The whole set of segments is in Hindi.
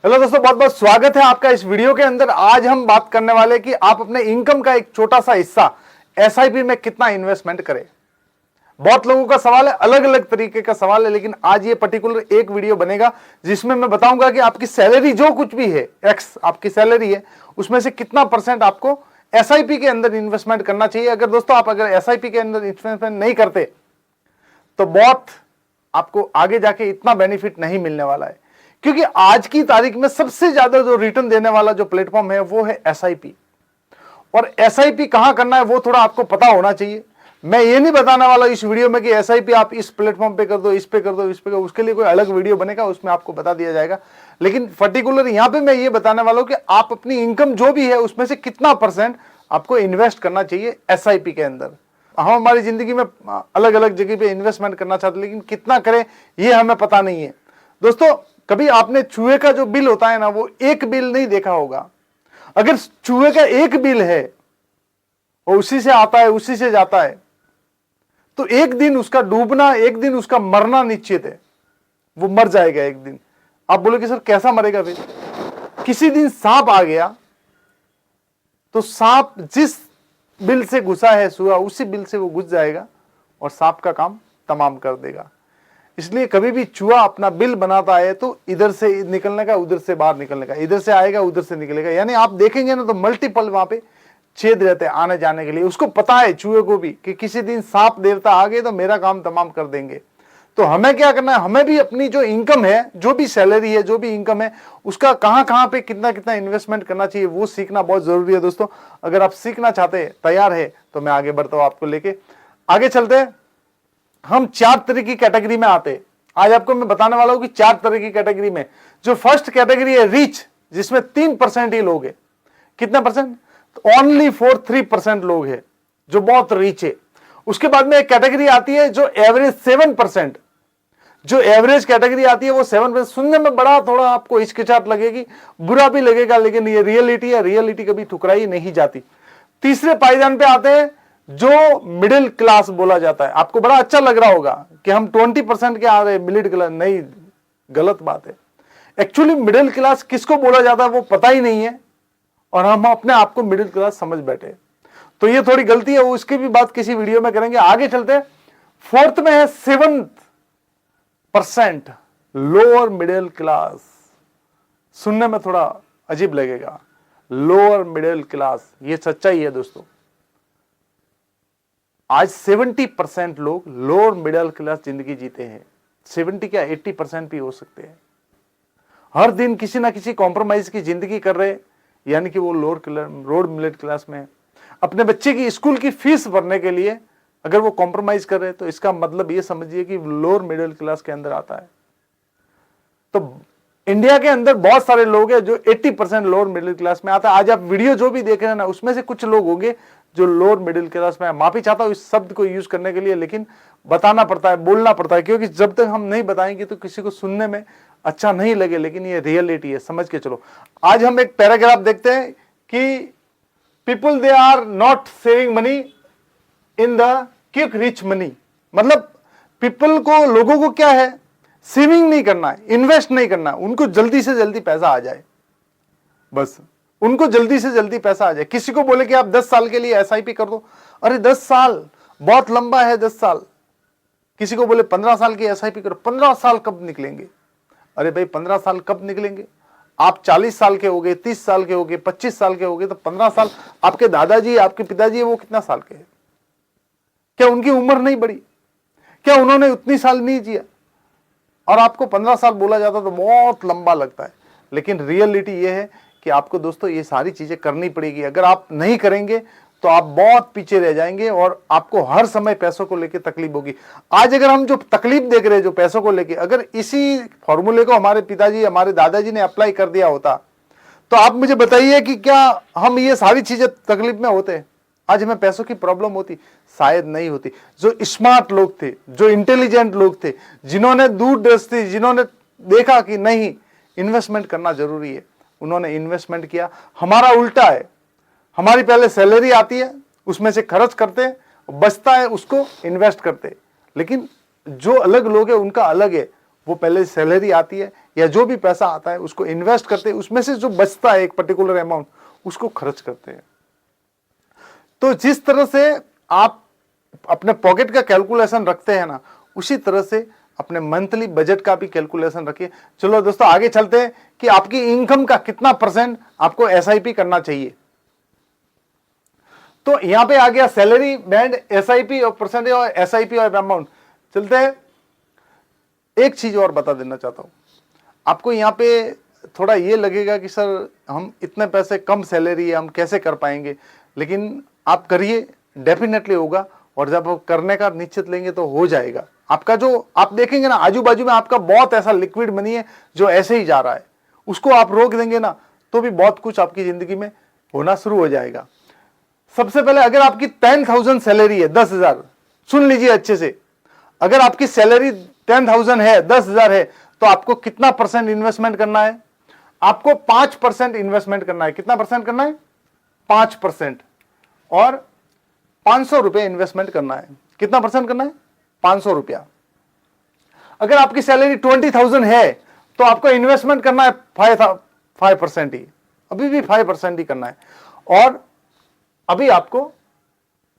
हेलो दोस्तों, बहुत बहुत स्वागत है आपका इस वीडियो के अंदर। आज हम बात करने वाले कि आप अपने इनकम का एक छोटा सा हिस्सा एसआईपी में कितना इन्वेस्टमेंट करें। बहुत लोगों का सवाल है, अलग अलग तरीके का सवाल है, लेकिन आज ये पर्टिकुलर एक वीडियो बनेगा जिसमें मैं बताऊंगा कि आपकी सैलरी जो कुछ भी है, एक्स आपकी सैलरी है, उसमें से कितना परसेंट आपको एसआईपी के अंदर इन्वेस्टमेंट करना चाहिए। अगर दोस्तों आप अगर एसआईपी के अंदर इन्वेस्टमेंट नहीं करते तो बहुत आपको आगे जाके इतना बेनिफिट नहीं मिलने वाला है, क्योंकि आज की तारीख में सबसे ज्यादा जो रिटर्न देने वाला जो प्लेटफॉर्म है वो है एसआईपी। और एसआईपी कहां करना है वो थोड़ा आपको पता होना चाहिए। मैं ये नहीं बताने वाला इस वीडियो में कि एसआईपी आप इस प्लेटफॉर्म पे कर दो, इस पे कर दो, इस पे कर दो, उसके लिए कोई अलग वीडियो बनेगा, उसमें आपको बता दिया जाएगा। लेकिन पर्टिकुलर यहां पे मैं ये बताने वाला हूं कि आप अपनी इनकम जो भी है उसमें से कितना परसेंट आपको इन्वेस्ट करना चाहिए एसआईपी के अंदर। हम हमारी जिंदगी में अलग अलग जगह पे इन्वेस्टमेंट करना चाहते हैं, लेकिन कितना करें ये हमें पता नहीं है। दोस्तों, कभी आपने चूहे का जो बिल होता है ना, वो एक बिल नहीं देखा होगा। अगर चूहे का एक बिल है, वो उसी से आता है उसी से जाता है, तो एक दिन उसका डूबना, एक दिन उसका मरना निश्चित है। वो मर जाएगा एक दिन। आप बोलोगे सर कैसा मरेगा फिर? किसी दिन सांप आ गया तो सांप जिस बिल से घुसा है चूहा, उसी बिल से वो घुस जाएगा और सांप का काम तमाम कर देगा। इसलिए कभी भी चूहा अपना बिल बनाता है तो इधर से निकलने का, उधर से बाहर निकलने का, इधर से आएगा उधर से निकलेगा। यानी आप देखेंगे ना तो मल्टीपल वहां पे छेद रहते हैं आने जाने के लिए। उसको पता है चूहे को भी कि किसी दिन सांप देवता आ गए तो मेरा काम तमाम कर देंगे। तो हमें क्या करना है, हमें भी अपनी जो इनकम है, जो भी सैलरी है, जो भी इनकम है, उसका कहां कहां पे कितना कितना इन्वेस्टमेंट करना चाहिए वो सीखना बहुत जरूरी है। दोस्तों, अगर आप सीखना चाहते हैं, तैयार है, तो मैं आगे बढ़ता हूं आपको लेके। आगे चलते हैं। हम 4 तरह की कैटेगरी में आते हैं। आज आपको मैं बताने वाला हूं कि 4 तरह की कैटेगरी में जो फर्स्ट कैटेगरी है रिच, जिसमें 3% ही लोग हैं। कितना परसेंट? ओनली फॉर 3% लोग हैं जो बहुत रिच है। उसके बाद में एक कैटेगरी आती है जो एवरेज 7%। जो एवरेज कैटेगरी आती है वो 7%। सुनने में बड़ा थोड़ा आपको हिचकिचाहट लगेगी, बुरा भी लगेगा, लेकिन ये रियलिटी है। रियलिटी कभी ठुकराई नहीं जाती। तीसरे पायदान पे आते हैं जो मिडिल क्लास बोला जाता है। आपको बड़ा अच्छा लग रहा होगा कि हम 20% के आ रहे मिडिल क्लास। नहीं, गलत बात है। एक्चुअली मिडिल क्लास किसको बोला जाता है वो पता ही नहीं है, और हम अपने आप को मिडिल क्लास समझ बैठे। तो ये थोड़ी गलती है, वो उसकी भी बात किसी वीडियो में करेंगे। आगे चलते हैं। फोर्थ में है 7% लोअर मिडिल क्लास। सुनने में थोड़ा अजीब लगेगा, लोअर मिडिल क्लास, ये सच्चाई है दोस्तों। आज 70% लोग लोअर मिडिल क्लास जिंदगी जीते हैं। 70 क्या 80% भी हो सकते हैं। हर दिन किसी ना किसी कॉम्प्रोमाइज की जिंदगी कर रहे, यानी कि वो लोअर मिडिल क्लास में है। अपने बच्चे की स्कूल की फीस भरने के लिए अगर वो कॉम्प्रोमाइज कर रहे, तो इसका मतलब ये समझिए कि लोअर मिडिल क्लास के अंदर आता है। तो इंडिया के अंदर बहुत सारे लोग हैं जो 80% लोअर मिडिल क्लास में आता है। आज आप वीडियो जो भी देख रहे हैं ना, उसमें से कुछ लोग होंगे जो लोअर मिडिल क्लास में है। माफी चाहता हूं इस शब्द को यूज करने के लिए, लेकिन बताना पड़ता है, बोलना पड़ता है, क्योंकि जब तक हम नहीं बताएंगे तो किसी को सुनने में अच्छा नहीं लगे, लेकिन ये रियलिटी है, समझ के चलो। आज हम एक पैराग्राफ देखते हैं कि people they are not saving money in the quick rich money. मतलब पीपल को, लोगों को क्या है, सेविंग नहीं करना है, इन्वेस्ट नहीं करना है, उनको जल्दी से जल्दी पैसा आ जाए, बस उनको जल्दी से जल्दी पैसा आ जाए। किसी को बोले कि आप 10 साल के लिए एसआईपी कर दो, अरे 10 साल बहुत लंबा है, 10 साल। किसी को बोले 15 साल की एसआईपी करो, 15 साल कब निकलेंगे? अरे भाई 15 साल कब निकलेंगे? आप 40 साल के हो गए, 30 साल के हो गए, 25 साल के हो गए, तो 15 साल आपके दादाजी, आपके पिताजी, वो कितना साल के हैं? क्या उनकी उम्र नहीं बढ़ी? क्या उन्होंने उतनी साल नहीं जिया? और आपको 15 साल बोला जाता तो बहुत लंबा लगता है। लेकिन रियलिटी ये है कि आपको दोस्तों ये सारी चीजें करनी पड़ेगी। अगर आप नहीं करेंगे तो आप बहुत पीछे रह जाएंगे और आपको हर समय पैसों को लेकर तकलीफ होगी। आज अगर हम जो तकलीफ देख रहे हैं जो पैसों को लेकर, अगर इसी फॉर्मूले को हमारे पिताजी, हमारे दादाजी ने अप्लाई कर दिया होता, तो आप मुझे बताइए कि क्या हम ये सारी चीजें तकलीफ में होते? आज हमें पैसों की प्रॉब्लम होती? शायद नहीं होती। जो स्मार्ट लोग थे, जो इंटेलिजेंट लोग थे, जिन्होंने दूरदृष्टि, जिन्होंने देखा कि नहीं इन्वेस्टमेंट करना जरूरी है, उन्होंने इन्वेस्टमेंट किया। हमारा उल्टा है, हमारी पहले सैलरी आती है, उसमें से खर्च करते हैं, बचता है उसको इन्वेस्ट करते हैं। लेकिन जो अलग लोग हैं उनका अलग है, वो पहले सैलरी आती है या जो भी पैसा आता है उसको इन्वेस्ट करते हैं, उसमें से जो बचता है एक पर्टिकुलर अमाउंट उसको खर्च करते हैं। तो जिस तरह से आप अपने पॉकेट का कैलकुलेशन रखते हैं ना, उसी तरह से अपने मंथली बजट का भी कैलकुलेशन रखिए। चलो दोस्तों आगे चलते हैं कि आपकी इनकम का कितना परसेंट आपको एसआईपी करना चाहिए। तो यहां पे आ गया सैलरी बैंड, एसआईपी और परसेंटेज और एसआईपी और अमाउंट। चलते हैं, एक चीज और बता देना चाहता हूं आपको। यहां पे थोड़ा ये लगेगा कि सर हम इतने पैसे कम सैलरी है, हम कैसे कर पाएंगे, लेकिन आप करिए, डेफिनेटली होगा। और जब आप करने का निश्चित लेंगे तो हो जाएगा। आपका जो आप देखेंगे ना आजू बाजू में आपका बहुत ऐसा लिक्विड मनी है जो ऐसे ही जा रहा है, उसको आप रोक देंगे ना तो भी बहुत कुछ आपकी जिंदगी में होना शुरू हो जाएगा। सबसे पहले अगर आपकी 10,000 सैलरी है, 10,000, सुन लीजिए अच्छे से, अगर आपकी सैलरी 10,000 है, 10,000 है, तो आपको कितना परसेंट इन्वेस्टमेंट करना है? आपको 5% इन्वेस्टमेंट करना है। कितना परसेंट करना है? 5%। और 500 रुपए इन्वेस्टमेंट करना है। कितना परसेंट करना है? 500 रुपया। अगर आपकी सैलरी 20,000 है तो आपको इन्वेस्टमेंट करना है 5% ही, अभी भी 5% ही करना है। और अभी आपको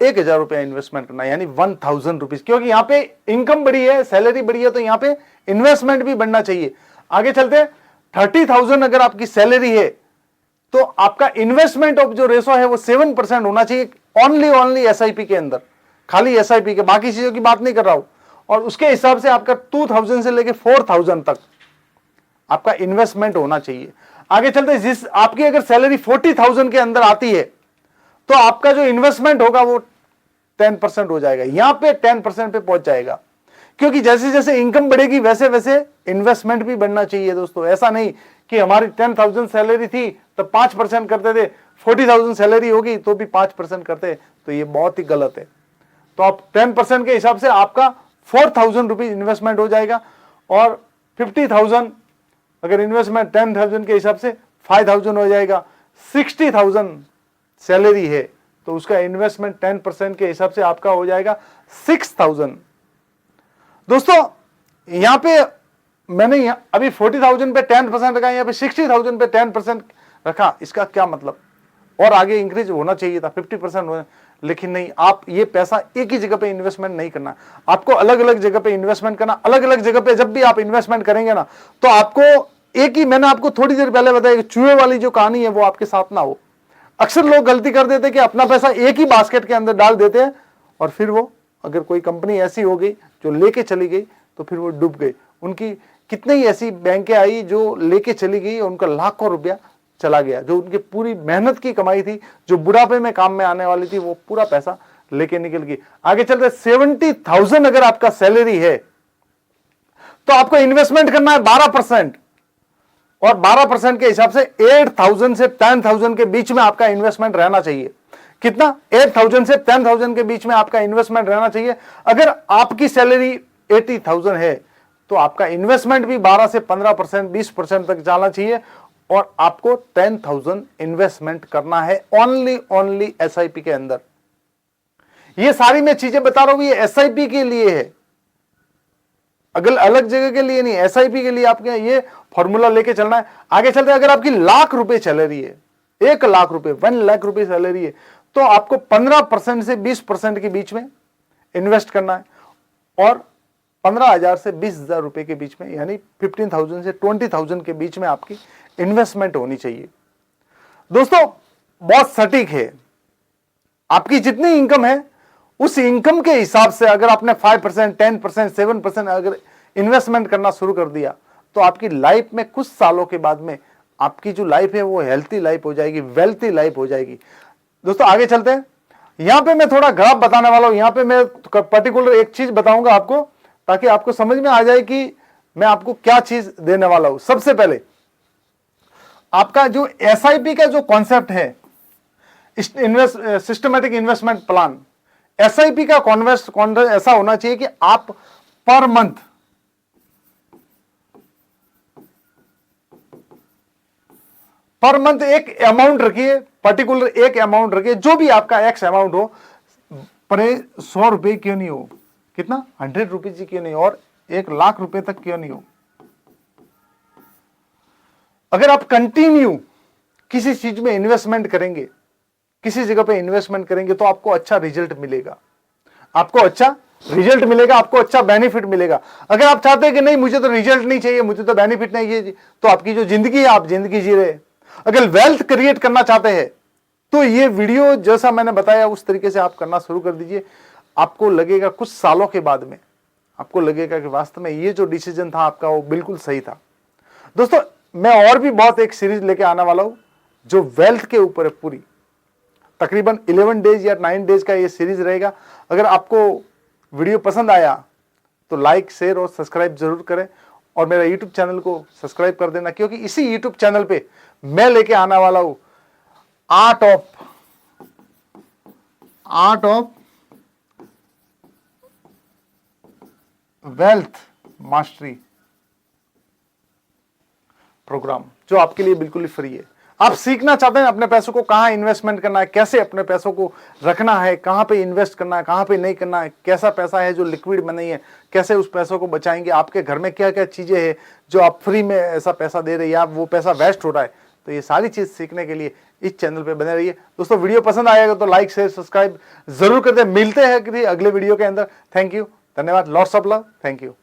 1,000 रुपया इन्वेस्टमेंट करना है, यानी 1,000 रुपीज, क्योंकि यहां पे इनकम बढ़ी है, सैलरी बढ़ी है, तो यहां पे इन्वेस्टमेंट भी बढ़ना चाहिए। आगे चलते, 30,000 अगर आपकी सैलरी है तो आपका इन्वेस्टमेंट ऑफ जो रेशो है वो 7% होना चाहिए, ओनली एसआईपी के अंदर, खाली एसआईपी के, बाकी चीजों की बात नहीं कर रहा हूं। और उसके हिसाब से आपका 2,000 से लेके 4,000 तक आपका इन्वेस्टमेंट होना चाहिए। आगे चलते, जिस आपकी अगर सैलरी 40,000 के अंदर आती है तो आपका जो इन्वेस्टमेंट होगा वो 10% हो जाएगा, यहां पे 10% पे पहुंच जाएगा। क्योंकि जैसे जैसे इनकम बढ़ेगी वैसे वैसे इन्वेस्टमेंट भी बढ़ना चाहिए दोस्तों। ऐसा नहीं कि हमारी 10,000 सैलरी थी तो 5% करते थे, 40,000 सैलरी होगी तो भी 5% करते, तो ये बहुत ही गलत है। तो आप 10% के हिसाब से आपका 4,000 रुपीज इन्वेस्टमेंट हो जाएगा। और 50,000 अगर इन्वेस्टमेंट 10,000 के हिसाब से 5,000 हो जाएगा। 60,000 सैलरी है तो उसका इन्वेस्टमेंट 10% के हिसाब से आपका हो जाएगा 6,000। दोस्तों यहां पे मैंने अभी 40,000 पे 10% रखा, यहां पे 60,000 पे 10% रखा, इसका क्या मतलब? और आगे इंक्रीज होना चाहिए था, 50% होना, लेकिन नहीं। आप ये पैसा एक ही जगह पे इन्वेस्टमेंट नहीं करना, आपको अलग अलग जगह पे इन्वेस्टमेंट करना। अलग अलग जगह पे जब भी आप इन्वेस्टमेंट करेंगे ना तो आपको एक ही, मैंने आपको थोड़ी देर पहले बताया कि चूहे वाली जो कहानी है वो आपके साथ ना हो। अक्सर लोग गलती कर देते कि अपना पैसा एक ही बास्केट के अंदर डाल देते हैं और फिर वो, अगर कोई कंपनी ऐसी हो गई जो लेके चली गई तो फिर वो डूब गई। उनकी कितनी ही ऐसी बैंकें आई जो लेके चली गई, उनका लाखों रुपया चला गया, जो उनकी पूरी मेहनत की कमाई थी, जो बुढ़ापे में काम में आने वाली थी, वो पूरा पैसा लेके निकल गई। आगे चलते, 70,000 अगर आपका सैलरी है तो आपको इन्वेस्टमेंट करना है 12%। और 12% के हिसाब से 8,000 से 10,000 के बीच में आपका इन्वेस्टमेंट रहना चाहिए। कितना? 8,000 से 10,000 के बीच में आपका इन्वेस्टमेंट रहना चाहिए। अगर आपकी सैलरी 80,000 है तो आपका इन्वेस्टमेंट भी 12 से 15%, 20% तक जाना चाहिए। और आपको 10,000 इन्वेस्टमेंट करना है ओनली एसआईपी के अंदर। ये सारी मैं चीजें बता रहा हूं, ये एसआईपी के लिए है, अगर अलग जगह के लिए नहीं, एसआईपी के लिए आपके ये फॉर्मूला लेके चलना है। आगे चलते हैं, अगर आपकी लाख रुपए सैलरी है, 1 लाख रुपए, 1 लाख रुपए सैलरी है, तो आपको 15% से 20% के बीच में इन्वेस्ट करना है। और 15,000 से 20,000 रुपए के बीच में, यानी 15,000 से 20,000 के बीच में आपकी इन्वेस्टमेंट होनी चाहिए। दोस्तों बहुत सटीक है, आपकी जितनी इनकम है उस इनकम के हिसाब से अगर आपने 5%, 10%, 7% अगर इन्वेस्टमेंट करना शुरू कर दिया तो आपकी लाइफ में कुछ सालों के बाद में आपकी जो लाइफ है वो हेल्थी लाइफ हो जाएगी, वेल्थी लाइफ हो जाएगी। दोस्तों आगे चलते हैं, यहां पे मैं थोड़ा ग्राफ बताने वाला हूं। यहां पे मैं पर्टिकुलर एक चीज बताऊंगा आपको ताकि आपको समझ में आ जाए कि मैं आपको क्या चीज देने वाला हूं। सबसे पहले आपका जो एसआईपी का जो कॉन्सेप्ट है, सिस्टमैटिक इन्वेस्टमेंट प्लान, एसआईपी का कॉन्सेप्ट ऐसा होना चाहिए कि आप पर मंथ एक अमाउंट रखिए, पर्टिकुलर एक अमाउंट रखिए, जो भी आपका एक्स अमाउंट हो, पर 100 रुपए क्यों नहीं हो, कितना 100 रुपीज क्यों नहीं, और 1 लाख रुपए तक क्यों नहीं हो, अगर आप कंटिन्यू किसी चीज में इन्वेस्टमेंट करेंगे, किसी जगह पे इन्वेस्टमेंट करेंगे, तो आपको अच्छा रिजल्ट मिलेगा, आपको अच्छा रिजल्ट मिलेगा, आपको अच्छा बेनिफिट मिलेगा। अगर आप चाहते हैं कि नहीं मुझे तो रिजल्ट नहीं चाहिए, मुझे तो बेनिफिट नहीं चाहिए, तो आपकी जो जिंदगी है आप जिंदगी जी रहे। अगर वेल्थ क्रिएट करना चाहते हैं तो ये वीडियो जैसा मैंने बताया उस तरीके से आप करना शुरू कर दीजिए। आपको लगेगा कुछ सालों के बाद में, आपको लगेगा कि वास्तव में ये जो डिसीजन था आपका वो बिल्कुल सही था। दोस्तों मैं और भी बहुत एक सीरीज लेके आने वाला हूं जो वेल्थ के ऊपर है, पूरी तकरीबन 11 डेज या 9 डेज का ये सीरीज रहेगा। अगर आपको वीडियो पसंद आया तो लाइक, शेयर और सब्सक्राइब जरूर करें, और मेरा यूट्यूब चैनल को सब्सक्राइब कर देना, क्योंकि इसी यूट्यूब चैनल पे मैं लेके आने वाला हूं art of wealth mastery program, जो आपके लिए बिल्कुल ही फ्री है। आप सीखना चाहते हैं अपने पैसों को कहां इन्वेस्टमेंट करना है, कैसे अपने पैसों को रखना है, कहां पे इन्वेस्ट करना है, कहां पे नहीं करना है, कैसा पैसा है जो लिक्विड में नहीं है, कैसे उस पैसों को बचाएंगे, आपके घर में क्या क्या चीजें हैं जो आप फ्री में ऐसा पैसा दे रहे हैं या वो पैसा वेस्ट हो रहा है, तो ये सारी चीज सीखने के लिए इस चैनल पे बने रहिए। दोस्तों वीडियो पसंद आएगा तो लाइक, शेयर, सब्सक्राइब जरूर कर दे। मिलते हैं किसी अगले वीडियो के अंदर। थैंक यू, धन्यवाद, lots of love, thank you.